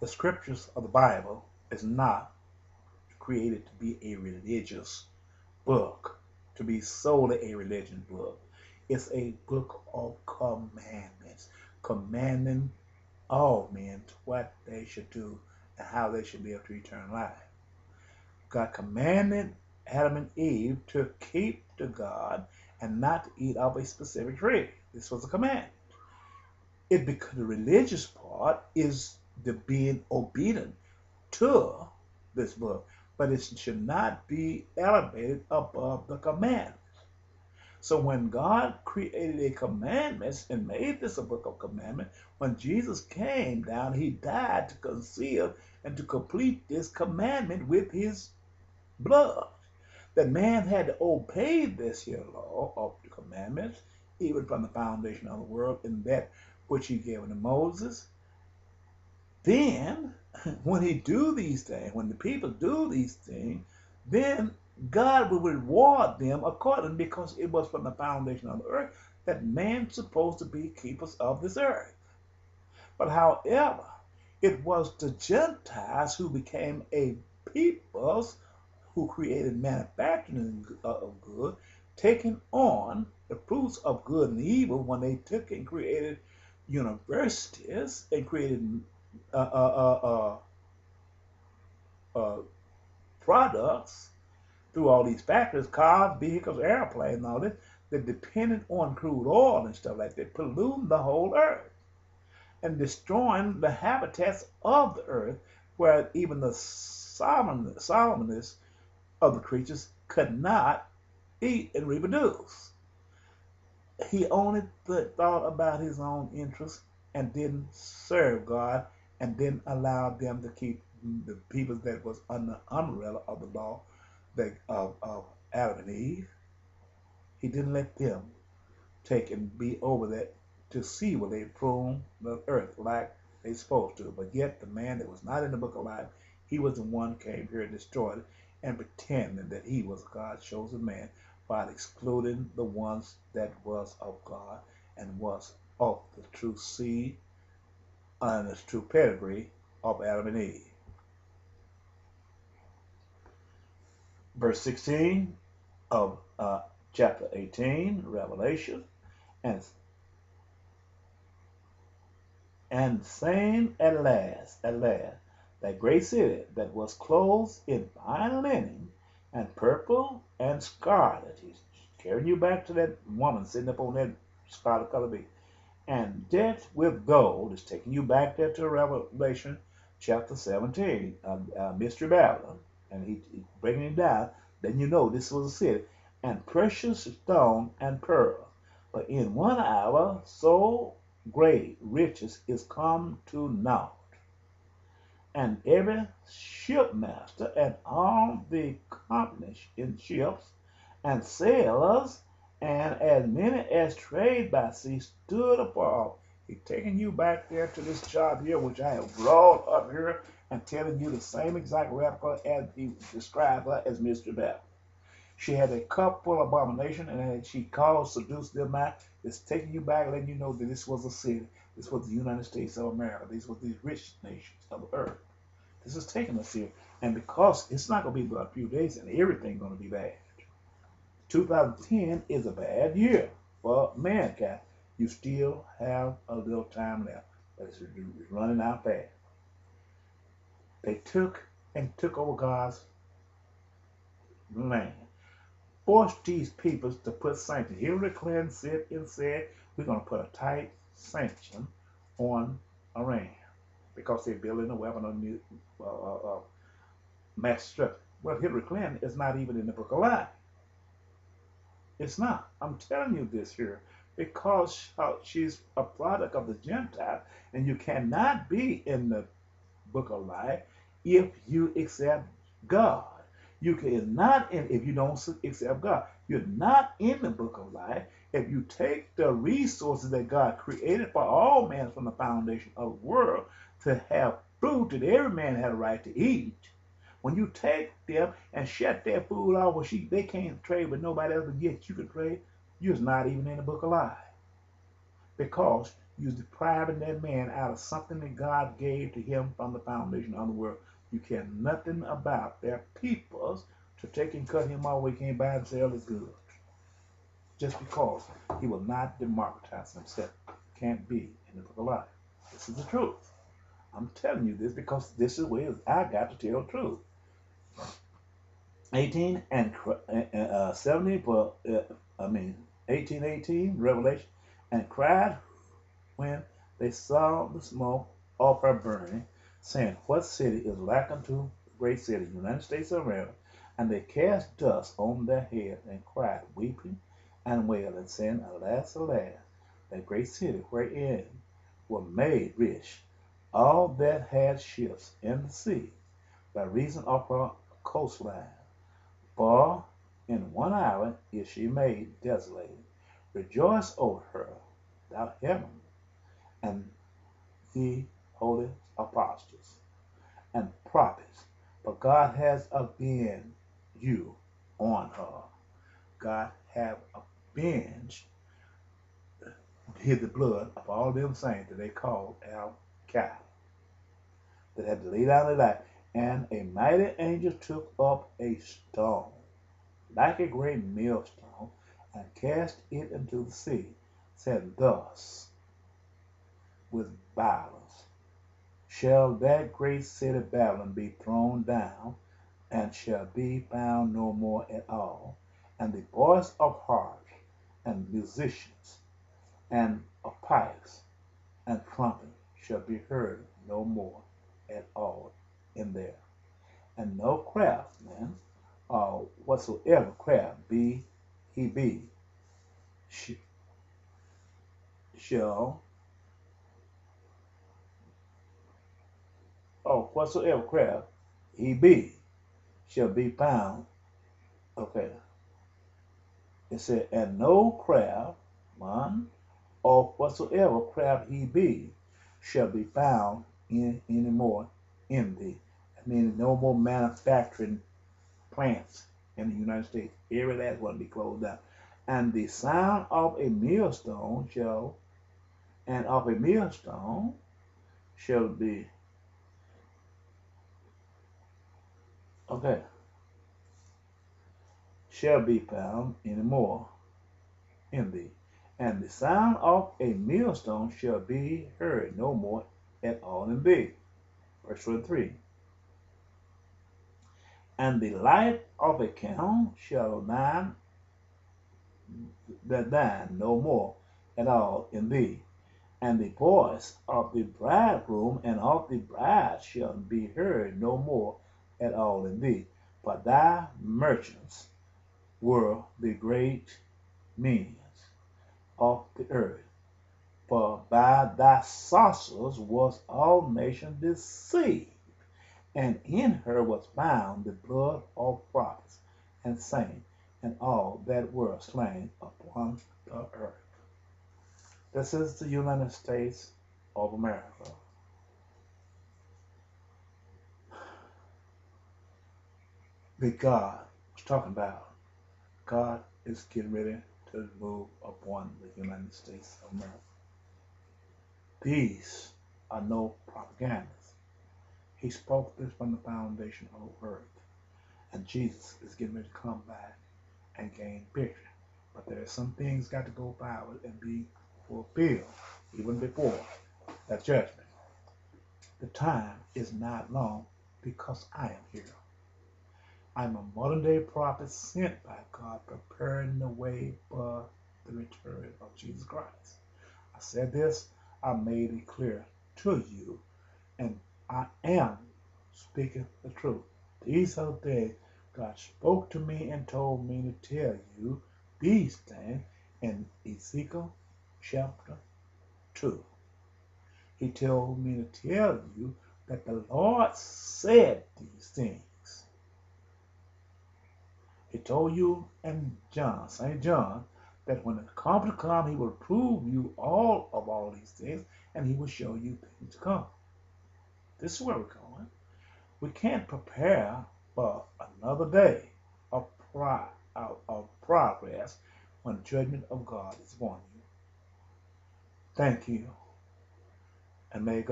The scriptures of the Bible is not created to be a religious book, to be solely a religion book. It's a book of commandments, commanding all men to what they should do and how they should live to eternal life. God commanded Adam and Eve to keep to God and not to eat of a specific tree. This was a command. It because the religious part is the being obedient to this book, but it should not be elevated above the command. So when God created a commandments and made this a book of commandment, when Jesus came down, he died to conceal and to complete this commandment with his blood. That man had to obey this here law of the commandments, even from the foundation of the world, in that which he gave unto Moses. Then, when he do these things, when the people do these things, then God will reward them accordingly, because it was from the foundation of the earth that man's supposed to be keepers of this earth. But however, it was the Gentiles who became a peoples who created manufacturing of good, taking on the fruits of good and evil when they took and created universities and created uh, uh, uh, uh, products through all these factories, cars, vehicles, airplanes, and all this, that depended on crude oil and stuff like that, polluting the whole earth and destroying the habitats of the earth, where even the Solomonists of the creatures could not eat and reproduce. He only thought about his own interests and didn't serve God and didn't allow them to keep the people that was under the umbrella of the law of Adam and Eve. He didn't let them take and be over that to see where they prune the earth like they supposed to. But yet the man that was not in the book of life, he was the one who came here and destroyed it and pretending that he was God's chosen man by excluding the ones that was of God and was of the true seed and the true pedigree of Adam and Eve. Verse 16 of chapter 18, Revelation, and saying at last, that great city that was clothed in fine linen and purple and scarlet. He's carrying you back to that woman sitting up on that scarlet colored beast. And decked with gold is taking you back there to Revelation chapter 17, Mystery Babylon. And he's bringing it down. Then you know this was a city. And precious stone and pearl. But in 1 hour so great riches is come to naught. And every shipmaster and all the company in ships and sailors and as many as trade by sea stood afar off. He's taking you back there to this chart here, which I have brought up here and telling you the same exact replica as he described her as Mr. Babylon. She had a cup full of abomination, and she called, seduced them out. It's taking you back, letting you know that this was a city. This was the United States of America. These were these rich nations of the earth. This is taking us here. And because it's not going to be but a few days and everything's going to be bad. 2010 is a bad year for mankind. You still have a little time left, but it's running out fast. They took over God's land. Forced these peoples to put sanctions. Hillary Clinton said we're going to put a tight sanction on Iran because they're building a weapon of mass destruction. Well, Hillary Clinton is not even in the book of life. It's not. I'm telling you this here because she's a product of the Gentile, and you cannot be in the book of life if you accept God. You can not if you don't accept God. You're not in the book of life if you take the resources that God created for all men from the foundation of the world to have food that every man had a right to eat. When you take them and shut their food off, well, they can't trade with nobody else, but yet you can trade, you're not even in the book of life. Because You're depriving that man out of something that God gave to him from the foundation of the world. You care nothing about their peoples to take and cut him off where he can't buy and sell his goods. Just because he will not democratize himself. Can't be in the book of life. This is the truth. I'm telling you this because this is where I got to tell the truth. 18 and 70, 18:18, Revelation, and cried when they saw the smoke of her burning, saying, what city is like unto the great city, United States of America? And they cast dust on their head and cried, weeping and wailing, saying, alas, alas, that great city wherein were made rich all that had ships in the sea, by reason of her coastline. For in 1 hour is she made desolate. Rejoice over her, thou heaven, and ye holy apostles and prophets, for God has avenged you on her. God have avenged the blood of all them saints that they called Al-Qaeda, that had to lay down their life. And a mighty angel took up a stone, like a great millstone, and cast it into the sea, saying, thus with violence shall that great city Babylon be thrown down, and shall be found no more at all. And the voice of harps and musicians and of pipes and trumpets shall be heard no more at all in there. And no craftsman, or whatsoever craft he be, shall, or whatsoever craft he be, shall be found. Okay. It said, and no craft, man, or whatsoever craft he be, shall be found any more in thee. I mean, no more manufacturing plants in the United States. Every last one be closed down. And the sound of a millstone shall be, okay, shall be found any more in thee. And the sound of a millstone shall be heard no more at all in thee. Verse 23. And the light of a candle shall thine no more at all in thee. And the voice of the bridegroom and of the bride shall be heard no more at all in thee. For thy merchants were the great means of the earth. For by thy sorcerers was all nations deceived, and in her was found the blood of prophets and saints, and all that were slain upon the earth. This is the United States of America. That God was talking about. God is getting ready to move upon the United States of America. These are no propagandas. He spoke this from the foundation of the earth. And Jesus is getting ready to come back and gain victory. But there are some things got to go by and be fulfilled even before that judgment. The time is not long because I am here. I'm a modern day prophet sent by God, preparing the way for the return of Jesus Christ. I said this, I made it clear to you, and I am speaking the truth. These are the days God spoke to me and told me to tell you these things in Ezekiel chapter 2. He told me to tell you that the Lord said these things. He told you in John, St. John, that when the Comforter comes, he will prove you all these things, and he will show you things to come. This is where we're going. We can't prepare for another day of progress when the judgment of God is upon you. Thank you And may God